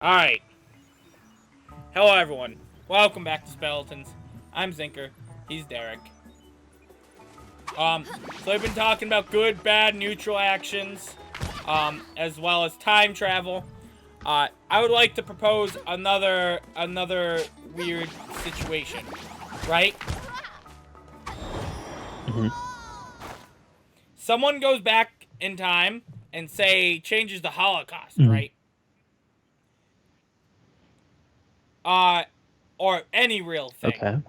Alright. Hello everyone. Welcome back to Speletons. I'm Zinker. He's Derek. So I've been talking about good, bad, neutral actions, as well as time travel. I would like to propose another weird situation, right? Someone goes back in time and changes the Holocaust, right? Or any real thing. Okay.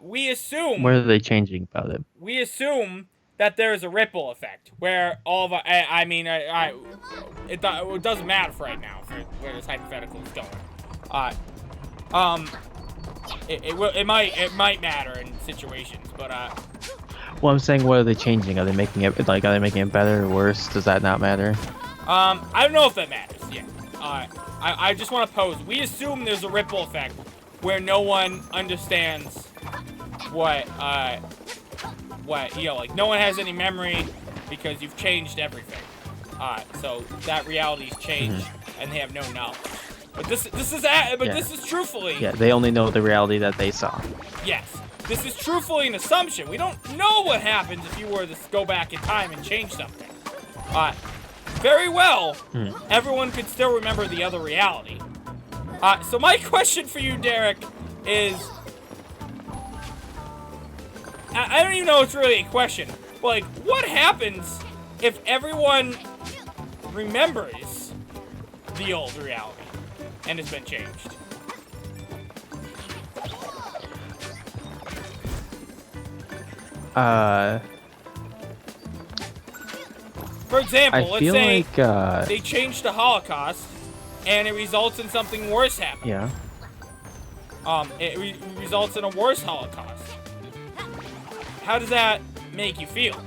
We assume... What are they changing about it? We assume that there is a ripple effect where all of it doesn't matter for right now for where this hypothetical is going. It might matter in situations, but Well, I'm saying, what are they changing? Are they making it better or worse? Does that not matter? I don't know if that matters. Yeah. I just want to pose. We assume there's a ripple effect where no one understands what like no one has any memory because you've changed everything. So that reality's changed and they have no knowledge. But this is truthfully. Yeah, they only know the reality that they saw. Yes. This is truthfully an assumption. We don't know what happens if you were to go back in time and change something. Very well, everyone could still remember the other reality. So my question for you, Derek, is... I don't even know if it's really a question. But, like, what happens if everyone remembers the old reality and has been changed? For example, let's say they change the Holocaust and it results in something worse happening. Yeah. It results in a worse Holocaust. How does that make you feel?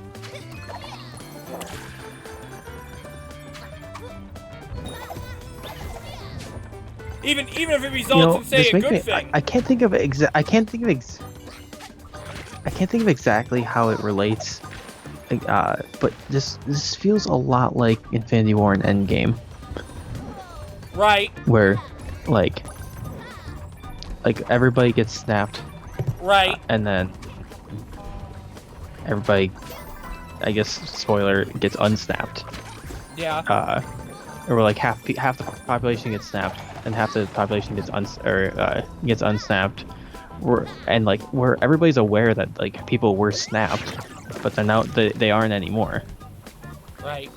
Even if it results in, say, a good thing. I can't think of exactly how it relates. But this feels a lot like Infinity War and Endgame. Right. Where, like everybody gets snapped. Right. And then everybody, I guess, spoiler, gets unsnapped. Yeah. Or like half the population gets snapped and half the population gets unsnapped. Where everybody's aware that like people were snapped, but they aren't anymore. Right.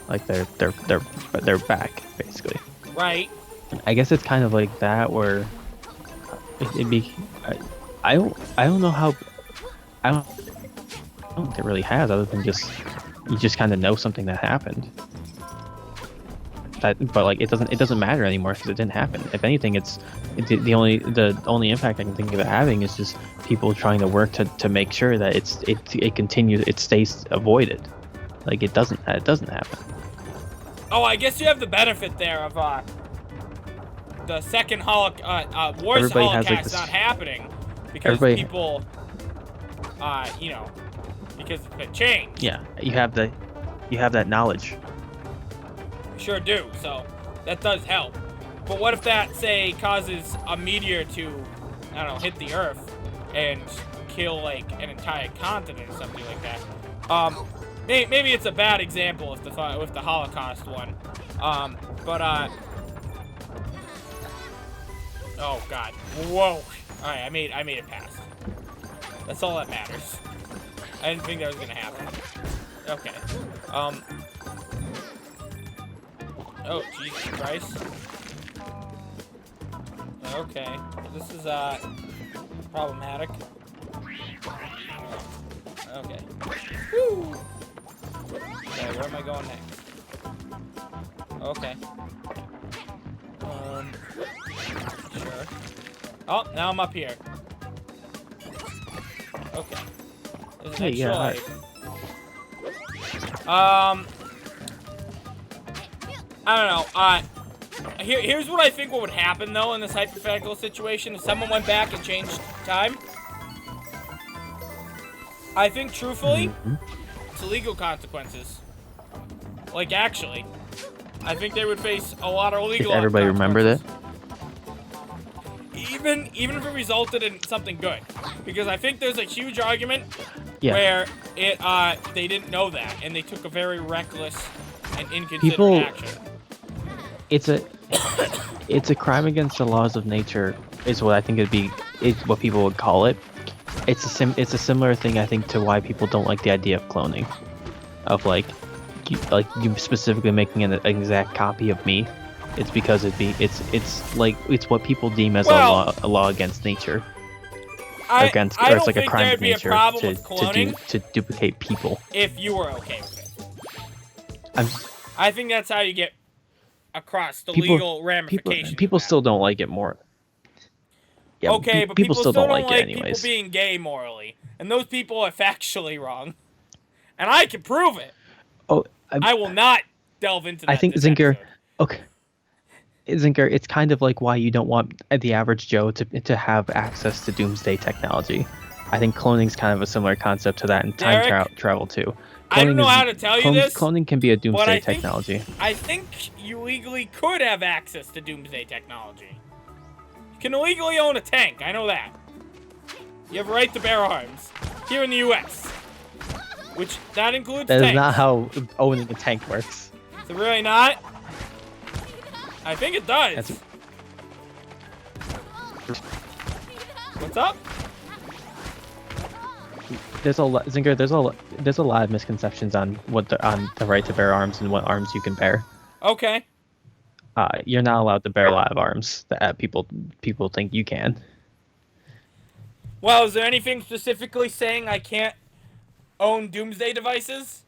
Like they're back basically. Right. I guess it's kind of like that where I don't know how. I don't think it really has, other than you just kind of know something that happened. But like it doesn't matter anymore because it didn't happen. If anything, the only impact I can think of it having is just people trying to work to make sure that it continues, it stays avoided. Like it doesn't happen. Oh, I guess you have the benefit there of the second worst Holocaust not happening because people, because it's been changed. Yeah, you have that knowledge. Sure do, so that does help. But what if that, say, causes a meteor to, I don't know, hit the Earth and kill, like, an entire continent or something like that? Maybe it's a bad example with the Holocaust one. Oh, God. Whoa. Alright, I made it past. That's all that matters. I didn't think that was gonna happen. Okay. Oh, Jesus Christ. Okay. This is, problematic. Okay. Woo! Okay, where am I going next? Okay. Sure. Oh, now I'm up here. Okay. There's an extra life. I don't know. Here's what I think what would happen, though, in this hypothetical situation. If someone went back and changed time, I think, truthfully, it's legal consequences. Like, actually. I think they would face a lot of legal If everybody remembered it. Even if it resulted in something good, because I think there's a huge argument Yeah. where they didn't know that and they took a very reckless and inconsiderate action. It's a crime against the laws of nature, is what I think is what people would call it. It's a similar thing, I think, to why people don't like the idea of cloning, of like you specifically making an exact copy of me. It's because it's what people deem as a law against nature. It's like a crime of nature to duplicate people. If you were okay with it, I think that's how you get across the legal ramifications. People still don't like it more. Yeah, okay, but people still don't like it anyways. People being gay morally, and those people are factually wrong, and I can prove it. Oh, I will not delve into that. I think Zinker. Okay. Zinker, it's kind of like why you don't want the average Joe to have access to doomsday technology. I think cloning's kind of a similar concept to that, and time travel too. I don't know how to tell you this. Cloning can be a doomsday technology. I think you legally could have access to doomsday technology. You can illegally own a tank. I know that. You have a right to bear arms here in the U.S., which that includes tanks. That is not how owning a tank works. Is it really not? I think it does. What's up? Zinker, there's a lot of misconceptions on on the right to bear arms and what arms you can bear. Okay. You're not allowed to bear a lot of arms that people think you can. Well, is there anything specifically saying I can't own doomsday devices?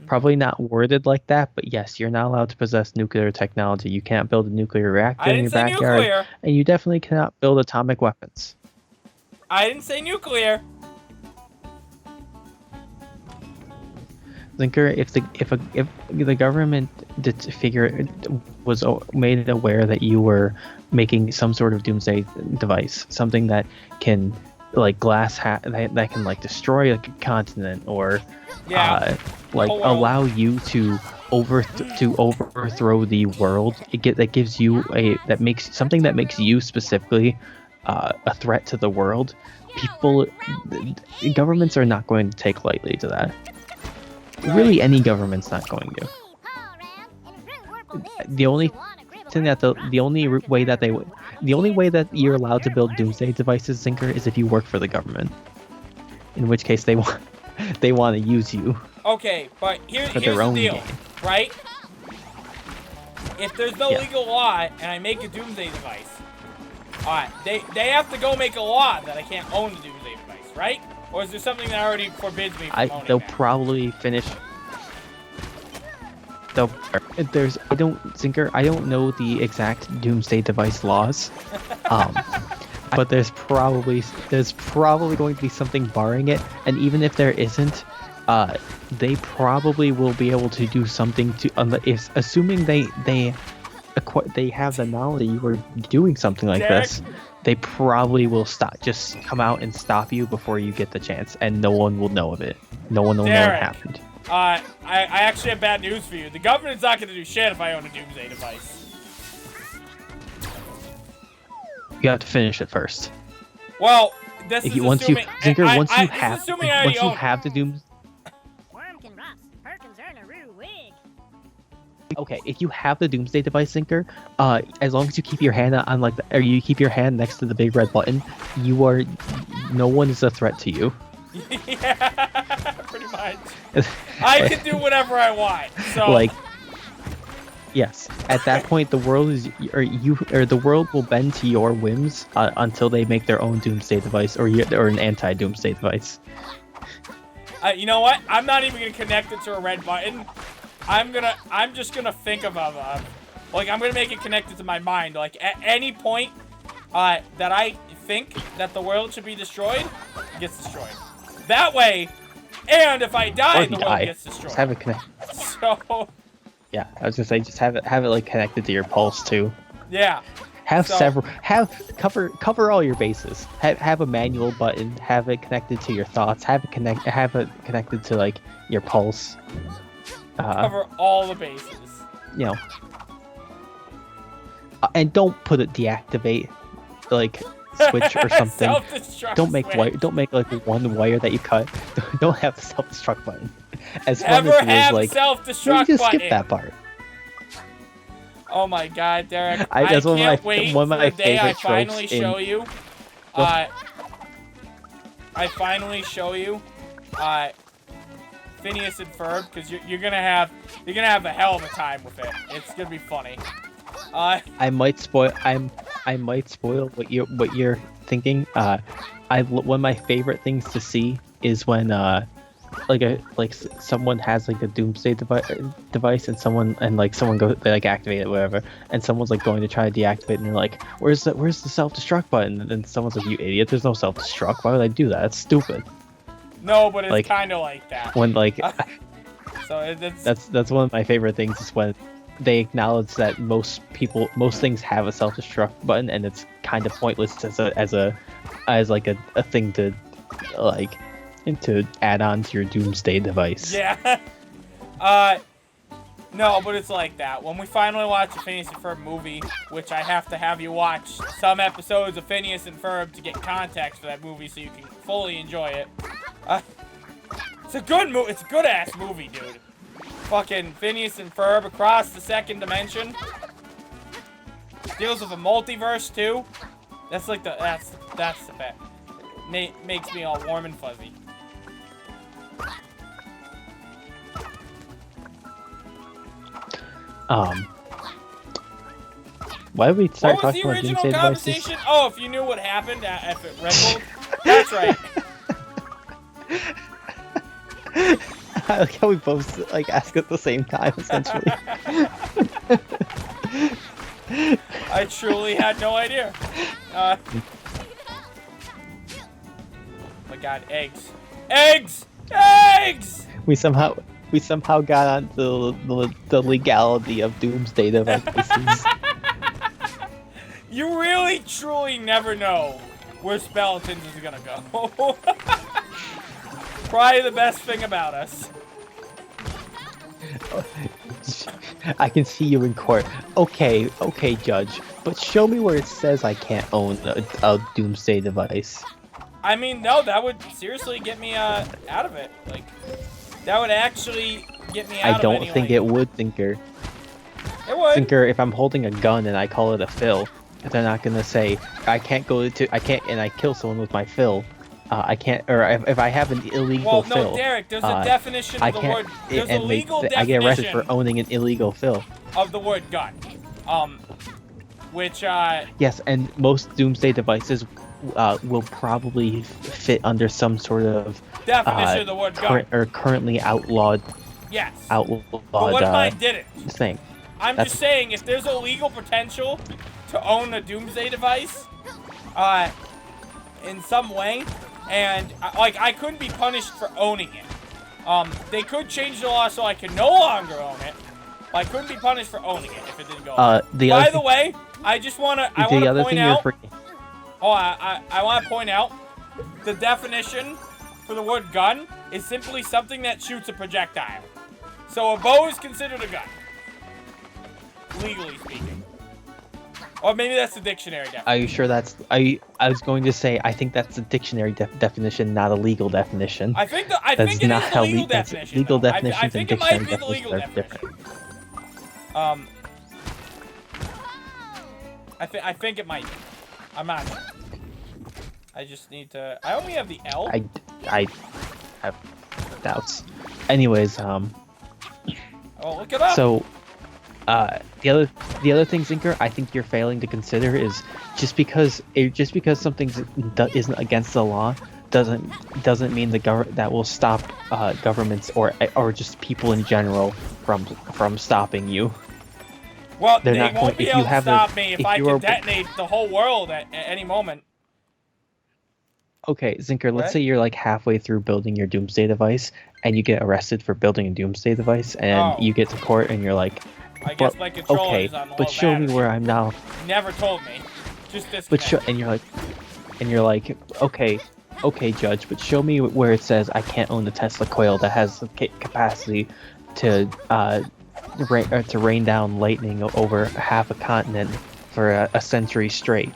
Probably not worded like that, but yes, you're not allowed to possess nuclear technology. You can't build a nuclear reactor in your backyard, nuclear. And you definitely cannot build atomic weapons. I didn't say nuclear. Zinker, if the government was made aware that you were making some sort of doomsday device, something that can like that can like destroy a continent or allow you to overthrow the world, that makes you specifically a threat to the world. Governments are not going to take lightly to that. Really, any government's not going to. The only way that you're allowed to build doomsday devices, Zinker, is if you work for the government. In which case they want to use you. Okay, but here's the deal, right? If there's no legal law and I make a doomsday device, alright, they have to go make a law that I can't own the doomsday device, right? Or is there something that already forbids me from owning they'll that? probably finish. Zinker, I don't know the exact doomsday device laws, but there's probably going to be something barring it, and even if there isn't, they probably will be able to do something assuming they have the knowledge that you were doing something like this. They probably will just come out and stop you before you get the chance, and no one will know of it. No one will know it happened. I actually have bad news for you. The government's not going to do shit if I own a doomsday device. You have to finish it first. Well, this is assuming... Once you have the doomsday... Okay, if you have the doomsday device, Zinker, as long as you keep your hand you keep your hand next to the big red button, no one is a threat to you. Yeah, pretty much. I can do whatever I want. So yes, at that point the world the world will bend to your whims until they make their own doomsday device or an anti-doomsday device. You know what? I'm not even gonna connect it to a red button. I'm just gonna think of I'm gonna make it connected to my mind. Like at any point that I think that the world should be destroyed, it gets destroyed. That way, and if I die, the world gets destroyed. Just have it connect. So. Yeah, I was gonna say just have it like connected to your pulse too. Yeah. Cover all your bases. Have a manual button. Have it connected to your thoughts. Have it connected to like your pulse. Cover all the bases. you know, and don't put it deactivate, like switch or something. Self-destruct Don't make switch. wire. Don't make like one wire that you cut. Don't have the self-destruct button. As fun Never as it is, have like, self-destruct just button. skip that part. Oh my God, Derek! That's can't wait one of for my the day I favorite finally tropes show you. I finally show you, Phineas and Ferb, because you're gonna have a hell of a time with it. It's gonna be funny. I might spoil. I might spoil what you're thinking. One of my favorite things to see is when someone has like a doomsday device and someone goes, they like activate it, whatever, and someone's like going to try to deactivate and they're like, where's the self-destruct button? And then someone's like, you idiot, there's no self-destruct. Why would I do that? That's stupid. No, but it's Like, kind of like that. When like So it's that's one of my favorite things is when they acknowledge that most things have a self-destruct button and it's kind of pointless as a thing to like to add on to your doomsday device. Yeah. No, but it's like that. When we finally watch the Phineas and Ferb movie, which I have to have you watch some episodes of Phineas and Ferb to get context for that movie so you can fully enjoy it. It's a good movie. It's a good-ass movie, dude. Fucking Phineas and Ferb across the second dimension. Deals with a multiverse, too. That's like that's the best. Makes me all warm and fuzzy. Why did we start What was talking the about original doomsday conversation? devices? Oh, if you knew what happened if it wrinkled. That's right. I like how we both like ask at the same time, essentially. I truly had no idea. Oh my God, eggs. Eggs! Eggs! We somehow got onto the legality of doomsday devices. You really, truly never know where Speletons is gonna go. Probably the best thing about us. I can see you in court. Okay, judge, but show me where it says I can't own a doomsday device. I mean, no, that would seriously get me out of it. Like, that would actually get me out of it. I don't think it would, Zinker. It would. Zinker, if I'm holding a gun and I call it a fill, they're not gonna say I can't, and I kill someone with my fill. I can't, or if I have an illegal fill. Well, no, Derek, there's a definition of the word. There's a legal definition. I get arrested for owning an illegal fill. Of the word gun, which Yes, and most doomsday devices will probably fit under some sort of definition of the word gun. or currently outlawed. Yes. Outlawed. But what if I didn't? Thing. I'm just saying, if there's a legal potential to own a doomsday device, in some way, and like I couldn't be punished for owning it. They could change the law so I could no longer own it. But I couldn't be punished for owning it if it didn't go. By the way, I just wanna point out. Oh, I want to point out the definition for the word gun is simply something that shoots a projectile. So a bow is considered a gun, legally speaking. Or maybe that's the dictionary definition. Are you sure that's... I was going to say, I think that's the dictionary definition, not a legal definition. I think it is the legal definition. Legal definitions I think and it might dictionary be the legal definition. I think it might be. I'm not sure. I just need to... I only have the L. I have doubts. Anyways, Oh, look it up. So... the other thing, Zinker, I think you're failing to consider is just because something isn't against the law doesn't mean that will stop governments or just people in general from stopping you. Well, they won't be able to stop me if I can detonate the whole world at any moment. Okay, Zinker, let's say you're like halfway through building your doomsday device and you get arrested for building a doomsday device and you get to court and you're like, I guess my controller is on low but show battery. me where I'm now. Never told me. Just this. And you're like, okay, judge, but show me where it says I can't own the Tesla coil that has the capacity to rain down lightning over half a continent for a century straight.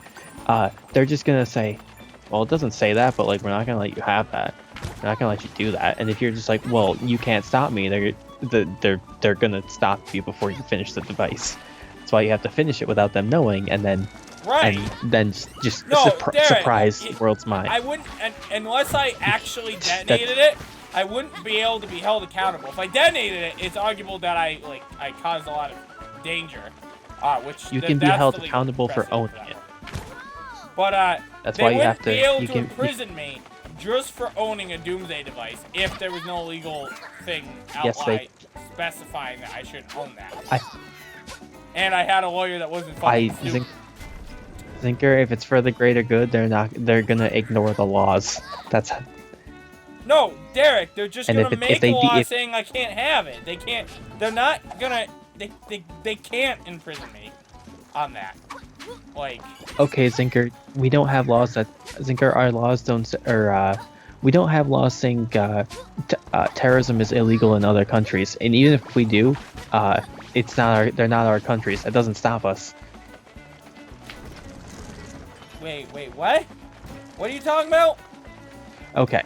They're just gonna say, well, it doesn't say that, but like we're not gonna let you have that. We're not gonna let you do that. And if you're just like, well, you can't stop me, they're gonna stop you before you finish the device. That's why you have to finish it without them knowing, and then just Derek, surprise the world's mind. I wouldn't, unless I actually detonated it, I wouldn't be able to be held accountable. If I detonated it, it's arguable that I caused a lot of danger, which you can be held accountable for owning it. But that's they why you wouldn't have to. be able to imprison me just for owning a Doomsday device if there was no legal thing outlined specifying that I shouldn't own that. And I had a lawyer that wasn't fucking stupid. Zinker, if it's for the greater good, they're gonna ignore the laws. That's. No, Derek, they're just gonna make a law saying I can't have it. They can't. They're not gonna. They can't imprison me on that. Like. Okay, Zinker, we don't have laws that our laws don't, we don't have laws saying terrorism is illegal in other countries, and even if we do, they're not our countries. That doesn't stop us. Wait, what? What are you talking about? Okay.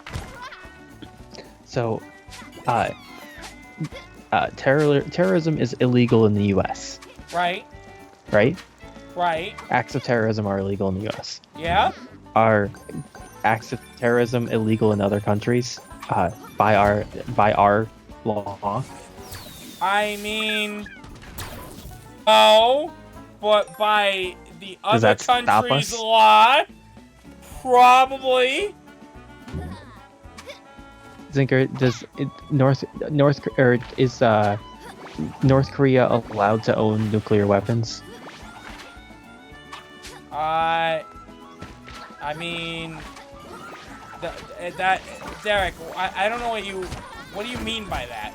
So, terrorism is illegal in the U.S. Right. Right? Right. Acts of terrorism are illegal in the U.S. Yeah. Are acts of terrorism illegal in other countries? By our law? I mean, no, but by the other country's law, probably. Zinker, is North Korea allowed to own nuclear weapons? I mean, that Derek, I don't know what do you mean by that?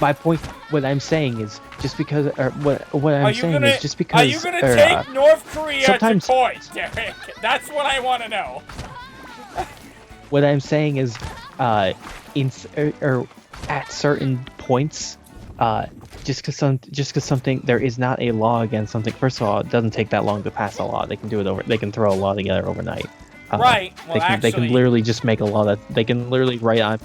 My point, what I'm saying is, just because, what I'm saying is, just because. Are you gonna take North Korea to court, Derek? That's what I want to know. What I'm saying is, at certain points, just because something, there is not a law against something. First of all, it doesn't take that long to pass a law. They can do it they can throw a law together overnight. Right. Well, they can literally just make a law that they can literally write on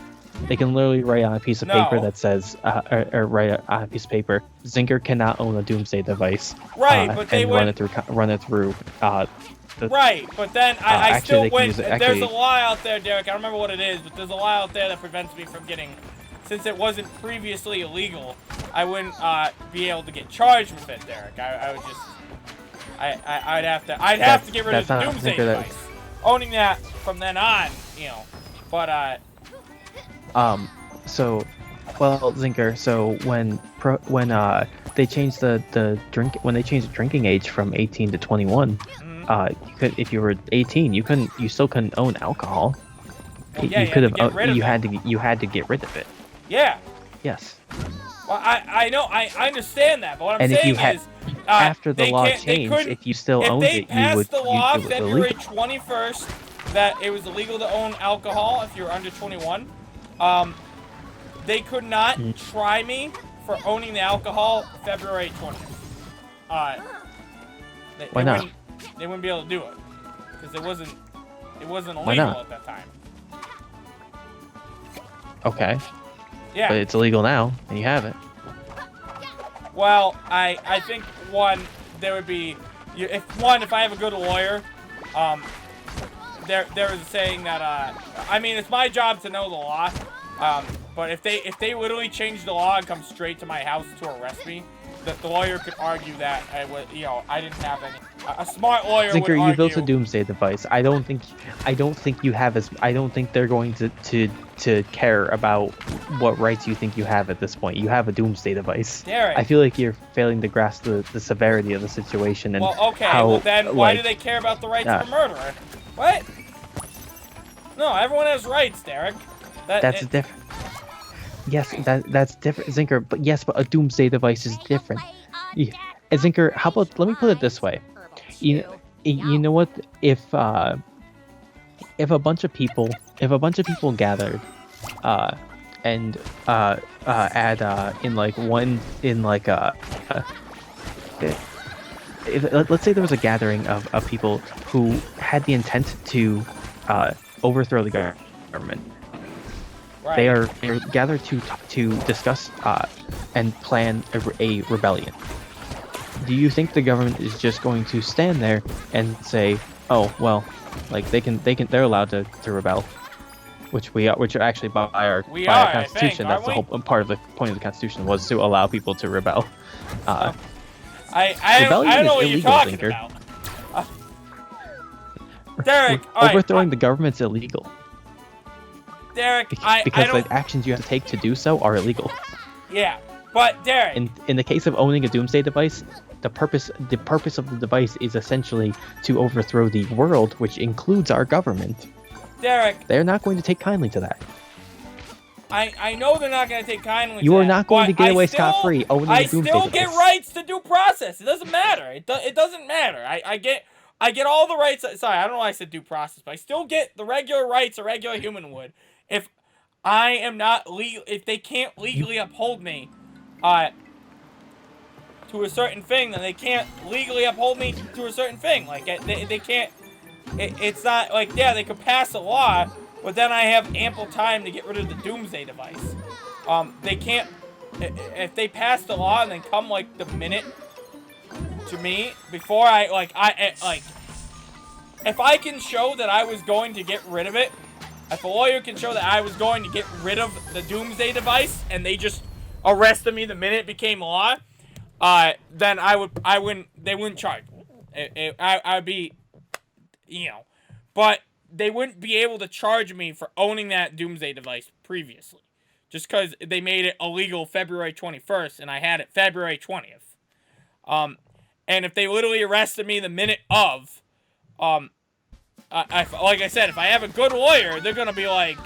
a piece of paper that says, or write on a piece of paper, Zinker cannot own a Doomsday device. Right, but they run it through. Right, but then I still win. There's a law out there, Derek. I don't remember what it is, but there's a law out there that prevents me from getting, since it wasn't previously illegal, I wouldn't be able to get charged with it, Derek. I would just, I'd have to get rid of the Doomsday device. Owning that from then on, but So, well, Zinker. So when they changed the drinking age from 18 to 21, you could, if you were 18, you still couldn't own alcohol. Well, you had to get rid of it. Yeah. Yes. Well, I know, I understand that, but what I'm saying is, after the law changed, if you still owned it, you would. If they passed the law February 21st that it was illegal to own alcohol if you're under 21, they could not try me for owning the alcohol February 20th. Why not? They wouldn't be able to do it because it wasn't illegal at that time. Okay. Yeah. But it's illegal now, and you have it. Well, I think there would be, if I have a good lawyer, there is a saying that I mean, it's my job to know the law, but if they literally change the law and come straight to my house to arrest me, that the lawyer could argue that I didn't have any. A smart lawyer would argue. You built a Doomsday device. I don't think you have I don't think they're going to care about what rights you think you have at this point. You have a Doomsday device. Derek. I feel like you're failing to grasp the severity of the situation and well, then why do they care about the rights of a murderer? What? No, everyone has rights, Derek. That's different. Yes, that's different, Zinker. But a Doomsday device is different. Yeah. Zinker, how about, let me put it this way. You know what? If a bunch of people gathered, and in like one in like let's say there was a gathering of people who had the intent to overthrow the government. Right. They're gathered to discuss and plan a rebellion. Do you think the government is just going to stand there and say, "Oh, well, like they're allowed to rebel," which actually by our Constitution, that's the whole part of the point of the Constitution was to allow people to rebel. I don't know what you're talking about. Derek, overthrowing the government's illegal. Derek, because the actions you have to take to do so are illegal. Yeah, but Derek, in the case of owning a doomsday device, the purpose of the device is essentially to overthrow the world, which includes our government. Derek, they're not going to take kindly to that. I know they're not going to take kindly to that. You are not going to get away scot-free owning a doomsday device. I still get rights to due process. It doesn't matter. It doesn't matter. I get all the rights. Sorry, I don't know why I said due process, but I still get the regular rights a regular human would. If I am not legal, if they can't legally uphold me, to a certain thing, then they can't legally uphold me to a certain thing. Like they can't. It's not like, yeah, they could pass a law, but then I have ample time to get rid of the doomsday device. They can't. If they pass the law and then come like the minute to me before if I can show that I was going to get rid of it, if a lawyer can show that I was going to get rid of the doomsday device and they just arrested me the minute it became law, then they wouldn't charge me. I'd be, but they wouldn't be able to charge me for owning that doomsday device previously, just because they made it illegal February 21st and I had it February 20th. And if they literally arrested me the minute of, like I said, if I have a good lawyer, they're gonna be like,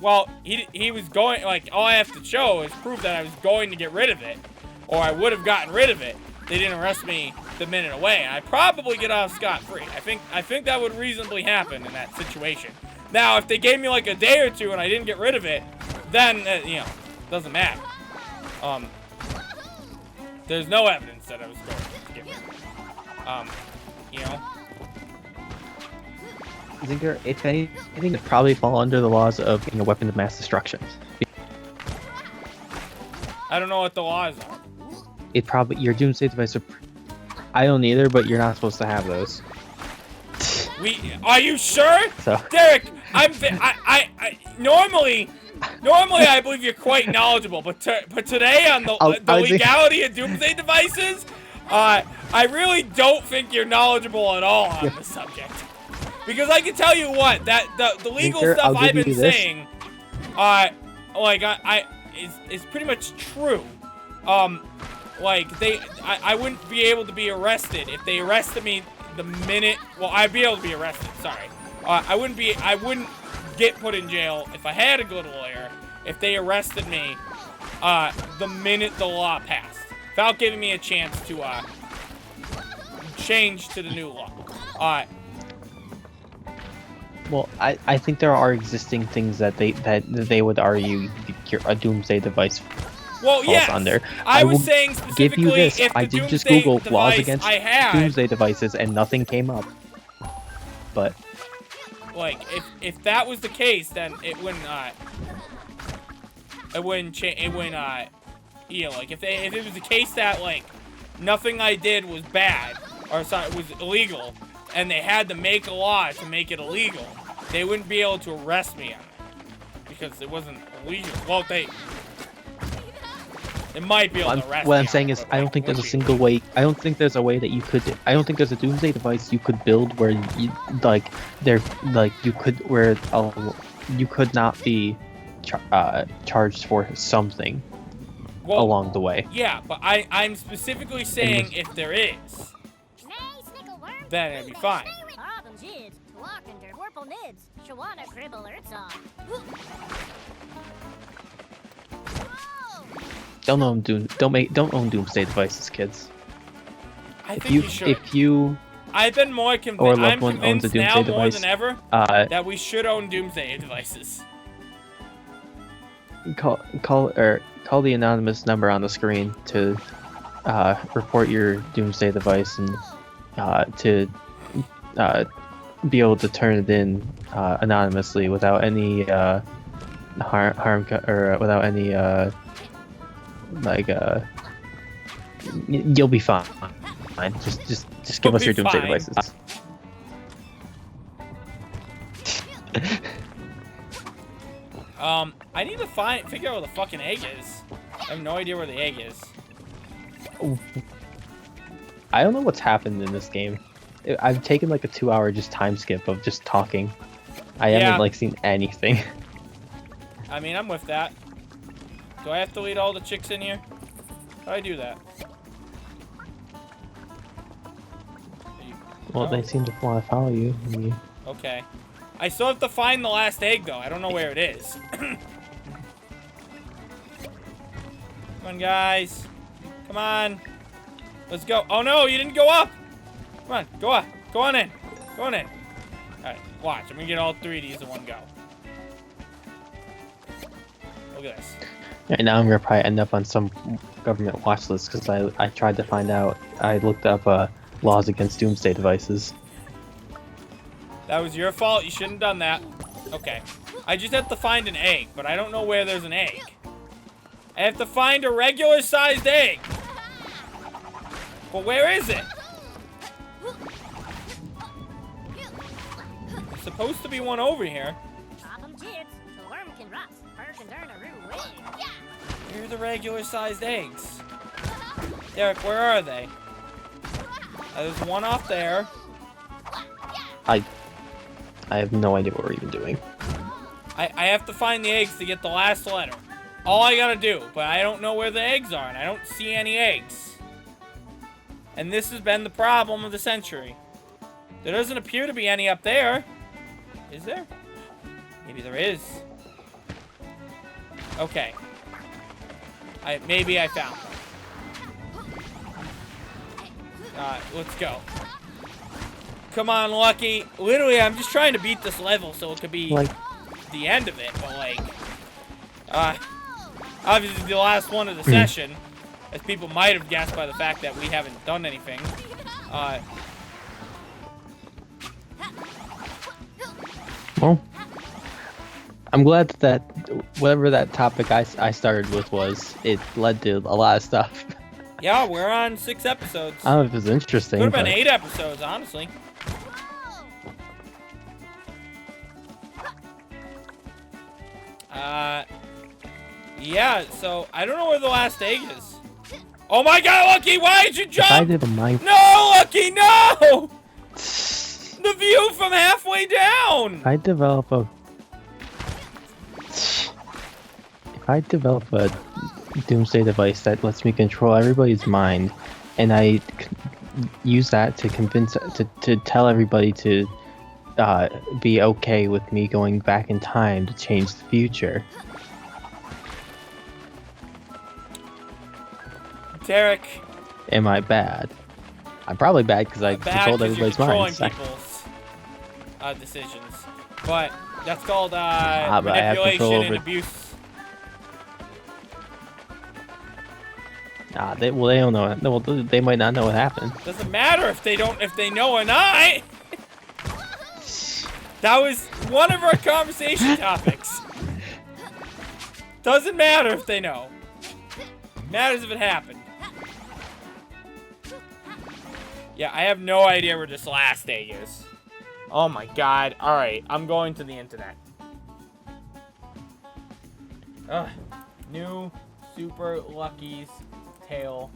well, he was going, like, all I have to show is proof that I was going to get rid of it, or I would have gotten rid of it. They didn't arrest me the minute away, and I'd probably get off scot-free. I think that would reasonably happen in that situation. Now, if they gave me like a day or two and I didn't get rid of it, then doesn't matter. There's no evidence that I was going to get rid of it. Zinker, if anything, would probably fall under the laws of being a weapon of mass destruction. I don't know what the laws are. Your doomsday device. I don't either, but you're not supposed to have those. Are you sure? So. Derek, normally I believe you're quite knowledgeable, but today on the legality of doomsday devices, I really don't think you're knowable at all on the subject. Because I can tell you what, that the legal stuff I've been saying, is pretty much true. I wouldn't be able to be arrested if they arrested me the minute. Well, I'd be able to be arrested. Sorry, I wouldn't get put in jail if I had a good lawyer. If they arrested me, the minute the law passed, without giving me a chance to change to the new law. Well, I think there are existing things that they would argue a doomsday device falls under. I was saying specifically, give you this. If I the did just doomsday Google laws against had, doomsday devices and nothing came up. But like, if that was the case, then it wouldn't change. It wouldn't like if it was the case that like nothing I did was bad or sorry, was illegal, and they had to make a law to make it illegal, they wouldn't be able to arrest me on it because it wasn't illegal. Well, they might be able to arrest me. What I'm saying is, I don't think there's a single way. I don't think there's a way that you could. I don't think there's a doomsday device you could build where you could not be charged for something along the way. Yeah, but I'm specifically saying if there is, then it'd be fine. Don't own doomsday devices, kids. I think you should. If you I've been more convinced. or a loved one owns a doomsday device, more than ever that we should own doomsday devices. call the anonymous number on the screen to report your Doomsday device and to be able to turn it in anonymously without any or without any you'll be fine. Just give us your Doomsday devices. I need to figure out where the fucking egg is. I have no idea where the egg is. I don't know what's happened in this game. I've taken like a 2-hour just time skip of just talking. I haven't like seen anything. I mean, I'm with that. Do I have to lead all the chicks in here? How do I do that? Well, they seem to want to follow you. Okay. I still have to find the last egg, though. I don't know where it is. Come on, guys. Come on. Let's go. Oh, no, you didn't go up. Come on, go up. Go on in. Go on in. All right, watch. I'm going to get all 3 of these in one go. Look at this. Right now, I'm going to probably end up on some government watch list because I tried to find out. I looked up laws against Doomsday devices. That was your fault. You shouldn't have done that. Okay. I just have to find an egg, but I don't know where there's an egg. I have to find a regular-sized egg. But where is it? There's supposed to be one over here. Where are the regular-sized eggs? Derek, where are they? There's one off there. I have no idea what we're even doing. I have to find the eggs to get the last letter. All I gotta do, but I don't know where the eggs are, and I don't see any eggs. And this has been the problem of the century. There doesn't appear to be any up there. Is there? Maybe there is. Okay. Maybe I found them. Let's go. Come on, Lucky. Literally, I'm just trying to beat this level so it could be like the end of it, but like, obviously the last one of the session, as people might have guessed by the fact that we haven't done anything. Well, I'm glad that whatever that topic I started with was, it led to a lot of stuff. Yeah, we're on 6 episodes. I don't know if it's interesting. Could have been 8 episodes, honestly. Yeah, so I don't know where the last egg is. Oh my god, Lucky, why did you jump? I did a mind. No, Lucky, no! The view from halfway down! If I develop a Doomsday device that lets me control everybody's mind, and I use that to convince to tell everybody to be okay with me going back in time to change the future. Derek. Am I bad? I'm probably bad because I controlled everybody's mind. People's decisions, but that's called manipulation and abuse. They don't know. Well, they might not know what happened. Doesn't matter if they know or not. That was one of our conversation topics. Doesn't matter if they know. Matters if it happened. Yeah, I have no idea where this last egg is. Oh my god. Alright, I'm going to the internet. New Super Lucky's Tail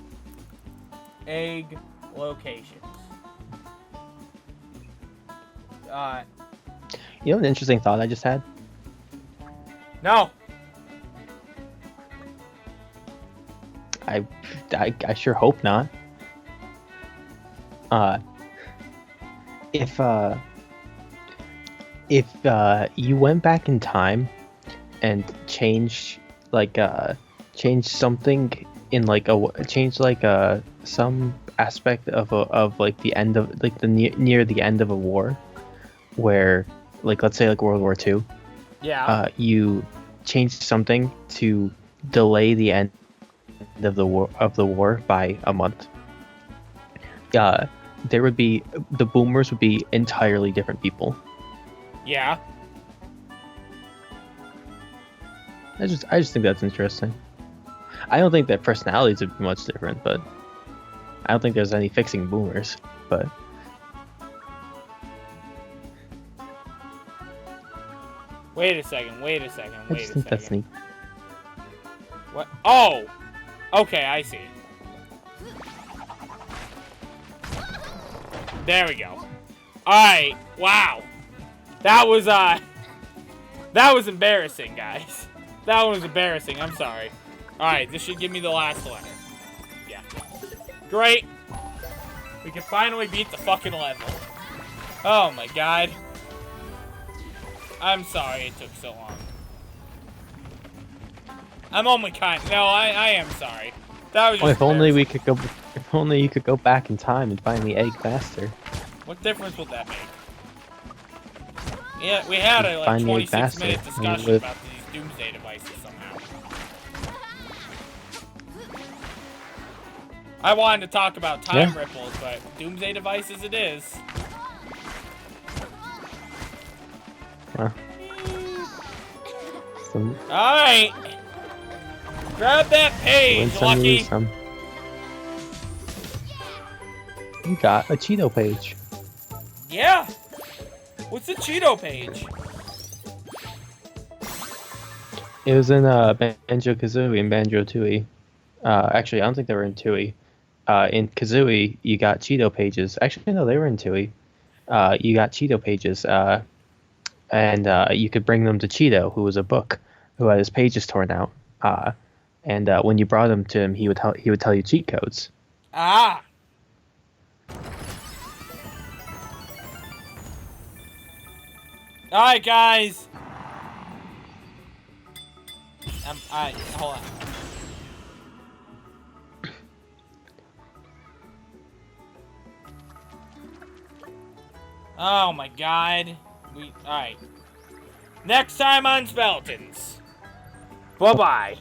egg locations. You know an interesting thought I just had? No. I sure hope not. If you went back in time and changed something in some aspect of like the end of like near the end of a war, where like let's say like World War II. Yeah. You changed something to delay the end of the war by a month, there would be the boomers would be entirely different people. Yeah. I just think that's interesting. I don't think their personalities would be much different, but I don't think there's any fixing boomers. But Wait a second. I just think that's neat. What? Oh! Okay, I see. There we go. Alright, wow. That was embarrassing, guys. That was embarrassing, I'm sorry. Alright, this should give me the last letter. Yeah. Great. We can finally beat the fucking level. Oh my god. I'm sorry it took so long. I'm only no, I am sorry. That was just if only we could go. If only you could go back in time and find the egg faster. What difference would that make? Yeah, we had a like 26-minute discussion about these Doomsday devices somehow. I wanted to talk about time ripples, but Doomsday devices it is. Huh. Alright! Grab that page, Lucky! You got a Cheeto page. Yeah! What's the Cheeto page? It was in Banjo-Kazooie and Banjo-Tooie. Actually, I don't think they were in Tooie. In Kazooie, you got Cheeto pages. Actually, no, they were in Tooie. You got Cheeto pages, and you could bring them to Cheeto, who was a book, who had his pages torn out. And when you brought them to him, he would tell you cheat codes. Ah! Alright, guys! Hold on. Oh my god. Alright. Next time on Speletons. Bye-bye.